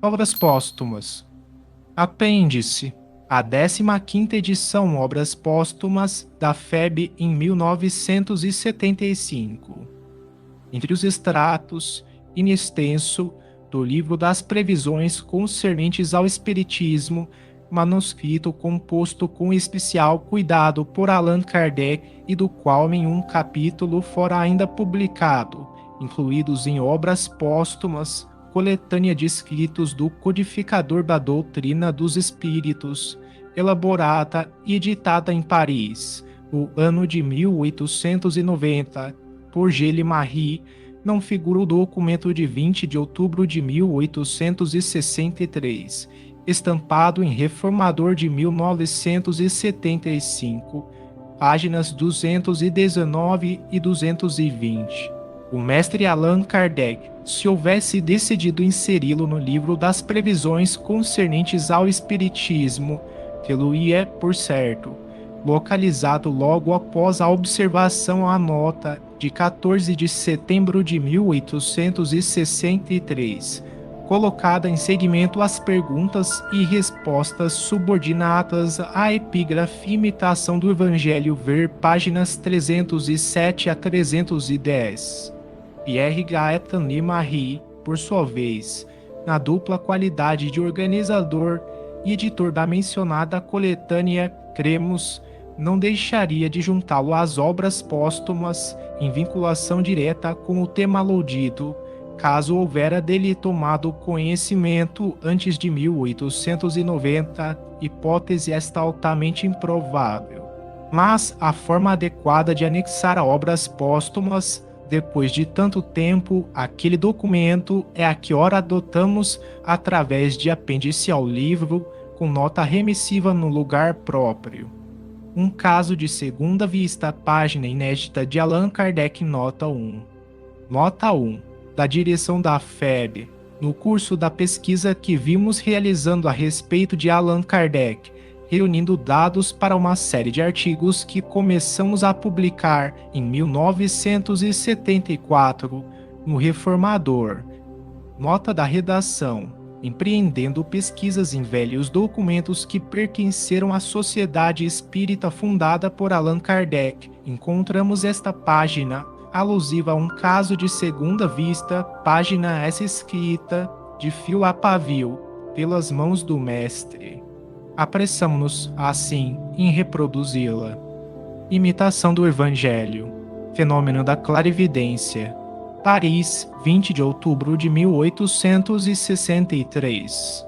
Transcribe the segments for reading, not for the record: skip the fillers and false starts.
Obras póstumas. Apêndice. A 15ª edição Obras Póstumas da FEB em 1975. Entre os extratos, in extenso, do Livro das Previsões concernentes ao Espiritismo, manuscrito composto com especial cuidado por Allan Kardec e do qual nenhum capítulo fora ainda publicado, incluídos em obras póstumas, coletânea de escritos do codificador da doutrina dos espíritos, elaborada e editada em Paris, no ano de 1890, por Gilles Marie, não figura o documento de 20 de outubro de 1863, estampado em Reformador de 1975, páginas 219 e 220. O mestre Allan Kardec, se houvesse decidido inseri-lo no livro das previsões concernentes ao Espiritismo, tê-lo-ia, por certo, localizado logo após a observação à nota de 14 de setembro de 1863, colocada em seguimento às perguntas e respostas subordinadas à epígrafe Imitação do Evangelho, ver páginas 307 a 310. Pierre Gaetan Marie, por sua vez, na dupla qualidade de organizador e editor da mencionada coletânea Cremos, não deixaria de juntá-lo às obras póstumas em vinculação direta com o tema aludido, caso houvera dele tomado conhecimento antes de 1890, hipótese esta altamente improvável. Mas a forma adequada de anexar a obras póstumas, depois de tanto tempo, aquele documento é a que ora adotamos através de apêndice ao livro, com nota remissiva no lugar próprio. Um caso de segunda vista, página inédita de Allan Kardec, nota 1. Nota 1. Da direção da FEB, no curso da pesquisa que vimos realizando a respeito de Allan Kardec, reunindo dados para uma série de artigos que começamos a publicar em 1974 no Reformador. Nota da redação. Empreendendo pesquisas em velhos documentos que pertenceram à Sociedade Espírita fundada por Allan Kardec, encontramos esta página, alusiva a um caso de segunda vista, página essa escrita, de fio a pavio, pelas mãos do mestre. Apressamo-nos, assim, em reproduzi-la. Imitação do Evangelho. Fenômeno da clarividência. Paris, 20 de outubro de 1863.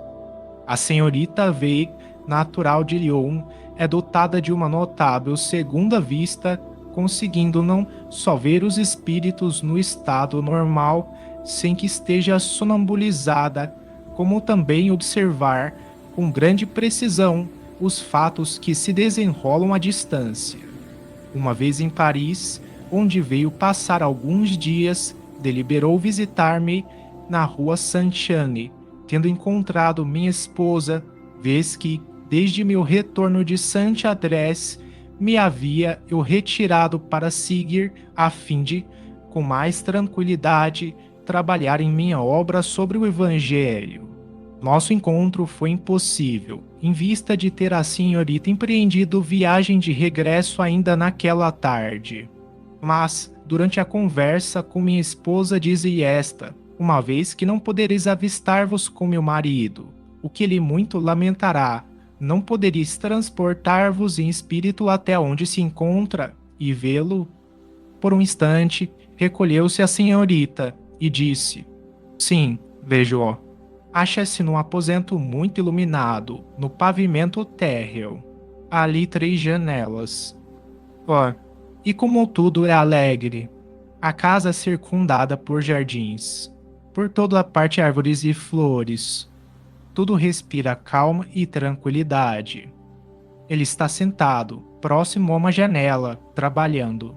A senhorita V, natural de Lyon, é dotada de uma notável segunda vista, conseguindo não só ver os espíritos no estado normal, sem que esteja sonambulizada, como também observar, com grande precisão, os fatos que se desenrolam à distância. Uma vez em Paris, onde veio passar alguns dias, deliberou visitar-me na rua Saint-Chane, tendo encontrado minha esposa, vez que, desde meu retorno de Saint-Adresse, me havia eu retirado para seguir, a fim de, com mais tranquilidade, trabalhar em minha obra sobre o Evangelho. Nosso encontro foi impossível, em vista de ter a senhorita empreendido viagem de regresso ainda naquela tarde. Mas, durante a conversa com minha esposa, dizia esta, uma vez que não podereis avistar-vos com meu marido, o que ele muito lamentará, não podereis transportar-vos em espírito até onde se encontra e vê-lo? Por um instante, recolheu-se a senhorita e disse, sim, vejo-o. Acha-se num aposento muito iluminado, no pavimento térreo. Há ali 3 janelas. Oh, e como tudo é alegre. A casa é circundada por jardins. Por toda a parte árvores e flores. Tudo respira calma e tranquilidade. Ele está sentado, próximo a uma janela, trabalhando.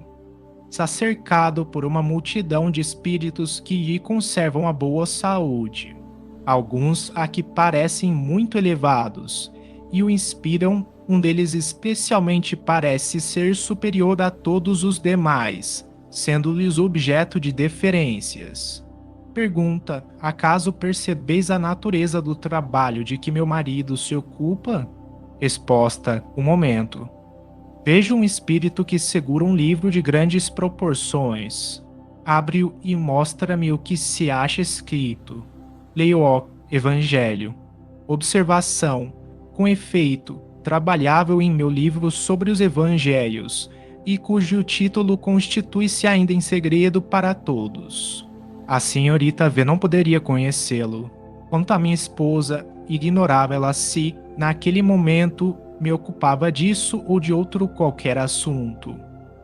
Está cercado por uma multidão de espíritos que lhe conservam a boa saúde. Alguns aqui parecem muito elevados e o inspiram, um deles especialmente parece ser superior a todos os demais, sendo-lhes objeto de deferências. Pergunta: acaso percebeis a natureza do trabalho de que meu marido se ocupa? Resposta: um momento. Vejo um espírito que segura um livro de grandes proporções. Abre-o e mostra-me o que se acha escrito. Leio o Evangelho. Observação: com efeito, trabalhava em meu livro sobre os Evangelhos, e cujo título constitui-se ainda em segredo para todos. A senhorita V não poderia conhecê-lo. Quanto à minha esposa, ignorava ela se, naquele momento, me ocupava disso ou de outro qualquer assunto.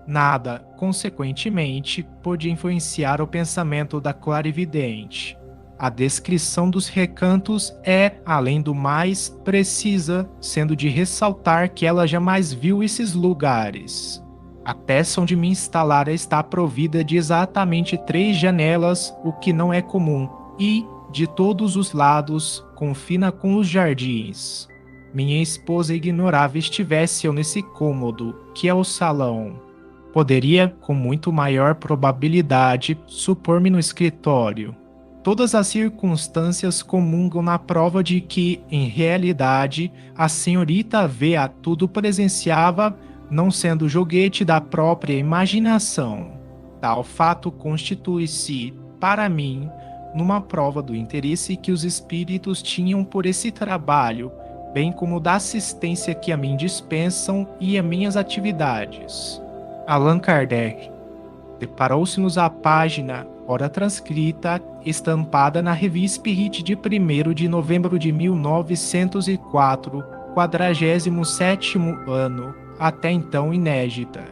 Nada, consequentemente, podia influenciar o pensamento da clarividente. A descrição dos recantos é, além do mais, precisa, sendo de ressaltar que ela jamais viu esses lugares. A peça onde me instalara está provida de exatamente 3 janelas, o que não é comum, e, de todos os lados, confina com os jardins. Minha esposa ignorava estivesse eu nesse cômodo, que é o salão. Poderia, com muito maior probabilidade, supor-me no escritório. Todas as circunstâncias comungam na prova de que, em realidade, a senhorita V a tudo presenciava, não sendo joguete da própria imaginação. Tal fato constitui-se, para mim, numa prova do interesse que os espíritos tinham por esse trabalho, bem como da assistência que a mim dispensam e a minhas atividades. Allan Kardec. Deparou-se-nos a página, ora transcrita, estampada na Revista Spirit de 1º de novembro de 1904, 47º ano, até então inédita.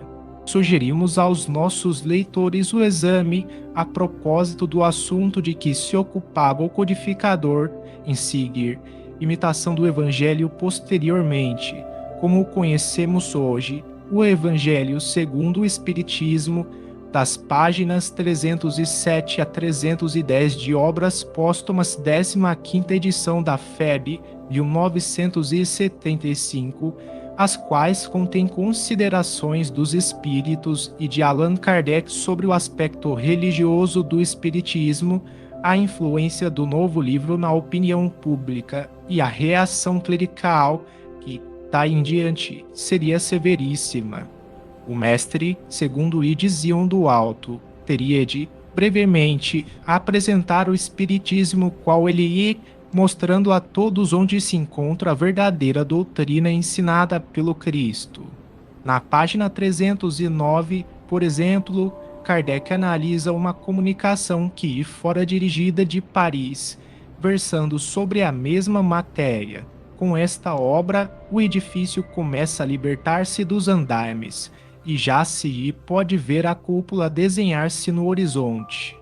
Sugerimos aos nossos leitores o exame a propósito do assunto de que se ocupava o codificador, em seguir, imitação do Evangelho posteriormente, como o conhecemos hoje, o Evangelho segundo o Espiritismo, das páginas 307 a 310 de Obras Póstumas 15ª edição da FEB, 1975, as quais contêm considerações dos espíritos e de Allan Kardec sobre o aspecto religioso do espiritismo, a influência do novo livro na opinião pública e a reação clerical, que, daí em diante, seria severíssima. O mestre, segundo lhe diziam do alto, teria de, brevemente, apresentar o espiritismo qual ele ia, mostrando a todos onde se encontra a verdadeira doutrina ensinada pelo Cristo. Na página 309, por exemplo, Kardec analisa uma comunicação que fora dirigida de Paris, versando sobre a mesma matéria. Com esta obra, o edifício começa a libertar-se dos andaimes, e já se pode ver a cúpula desenhar-se no horizonte.